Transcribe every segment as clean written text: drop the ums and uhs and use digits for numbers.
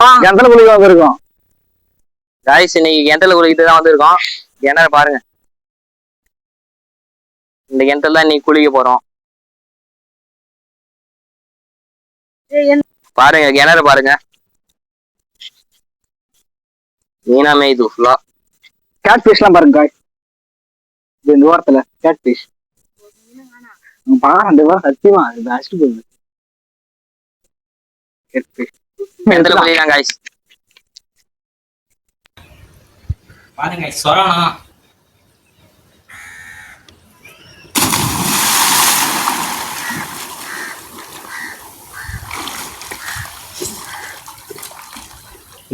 கிணத்துல குளிக்க வந்திருக்கோம் காய்ஸ். இன்னைக்கு கிணத்துல குளிக்கிட்டு தான் வந்திருக்கோம். கிணறு பாருங்க. இந்த கிணத்துல தான் இன்னைக்கு குளிக்க போறோம். பாருங்க கிணறு பாருங்க. மீனா மேய்து ஃபுல்லா. கேட் ஃபிஷ் எல்லாம் பாருங்க காய். இந்த ஓரத்துல கேட் ஃபிஷ் பாருங்க. 2 வாரம் சத்தியமா இது அடிச்சுட்டு போகுது. கேட் ஃபிஷ் கிணத்துல குளிக்கலாம் காய்ஸ். பாருங்க சொரணா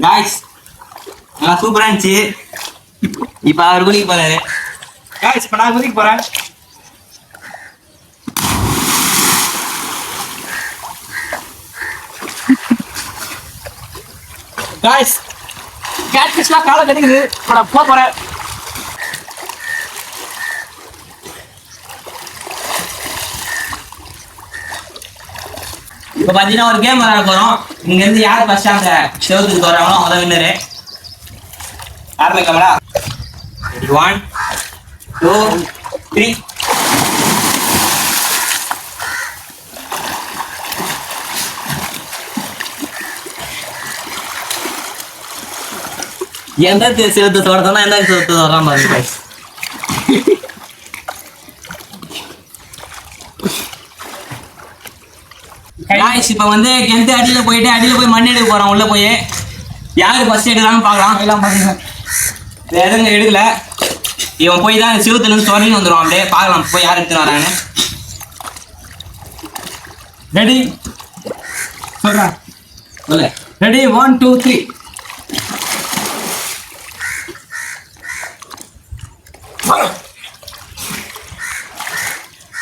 காய்ஸ். நல்லா சூப்பரா இருந்துச்சு. இப்ப அவர் குளிக்க போறாரு காய்ஸ். இப்ப நான் குளிக்க போறேன். காய்ஸ் கேட் ஃபிஷ்லாம் காலை கட்டிக்குது. நான் போறேன். இப்ப பாத்தீங்கன்னா ஒரு கேம் விளையாட போறோம். இங்க இருந்து யார் ஃபர்ஸ்ட் அந்த செவத்துக்கு வராங்களோ அவங்க வின்னரு. ஆரம்பிக்கலாமா? 1 2 3. எந்த செவத்து தொடர்ந்தோம்னா எந்த செவத்து வராம பாருங்க. காய்ஸ் இப்ப வந்து கிணத்து அடியில போய் மண் எடுக்க போறோம். உள்ள போய் யாரு ஃபர்ஸ்ட் எடுக்கலாம்னு பாக்கலாம். எல்லாம் பாருங்க எதுங்க எடுக்கல. இவன் போய் தான் சிவத்துல இருந்து சொரங்கி வந்துடும். அப்படியே பாக்கலாம் போய் யார் எடுத்துன்னு வராங்கன்னு. ரெடி சொல்றேன். சொல்லு. ரெடி 1 2 3.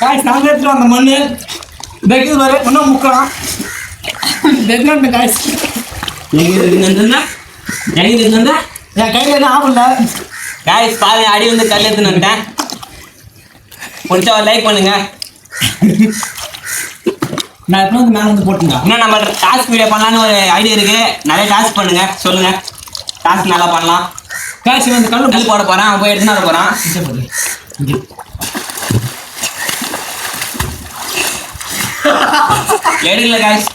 காய்ஸ் நாங்க எடுத்துட்டு வந்த மண்ணு பெக்கு வர ஒன்றும் முக்கலாம். பெக்கு காய்ஸ் எங்க இருந்தா என் கையில் எதுவும் ஆகல. காய்ஸ் பாருங்க அடி வந்து கல் எடுத்துன்னு வந்துட்டேன். பிடிச்சா ஒரு லைக் பண்ணுங்க. நான் எப்போ வந்து மேலே வந்து போட்டுங்க. இன்னும் நம்ம டாஸ்க் வீடியோ பண்ணலான்னு ஒரு ஐடியா இருக்கு. நிறைய டாஸ்க் பண்ணுங்க சொல்லுங்க. டாஸ்க் நல்லா பண்ணலாம். காய்ஸ் வந்து கல் போட போறேன். அவன் போய் எடுத்துன்னு வர போறான். எடுக்கல காய்ஸ்.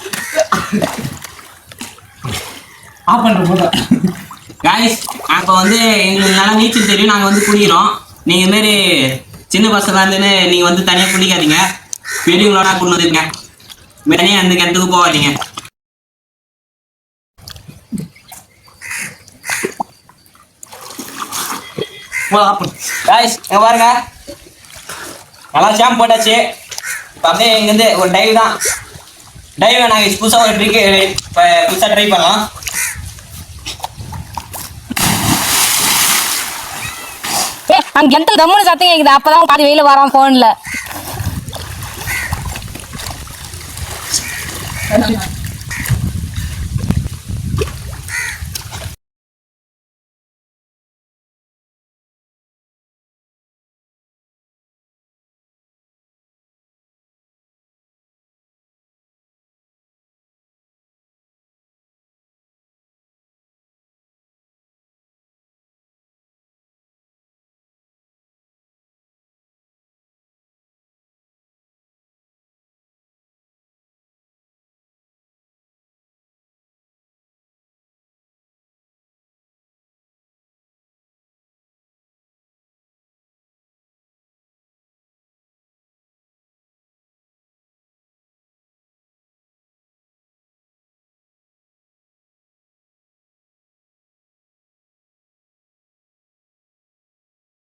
ஆஃப் பண்ற போட்டோ காய்ஸ். அப்போ வந்து எங்களுக்கு நல்லா நீச்சல் தெரியும். நாங்கள் வந்து குளிக்கிறோம். நீங்கள் மாரி சின்ன பசங்க இருந்துன்னு நீங்கள் வந்து தனியாக குளிக்காதீங்க. பெரியவங்களோட கொண்டு வந்துருங்க. தனியாக அந்த கிணத்துக்கு போகாதீங்க. காய்ஸ் இங்கே பாருங்க நல்லா ஷாம்பு போட்டாச்சு. இப்போ அப்படியே இங்கேருந்து ஒரு டைவ் தான். டைவை நாங்கள் புதுசாக ஒரு ட்ரிக்கு இப்போ புதுசாக ட்ரை பண்ணலாம். அங்க கிணத்துல தம்முன்னு சத்தம் கேக்குது. அப்பதான் பாதி வெயில வரான் போன்ல.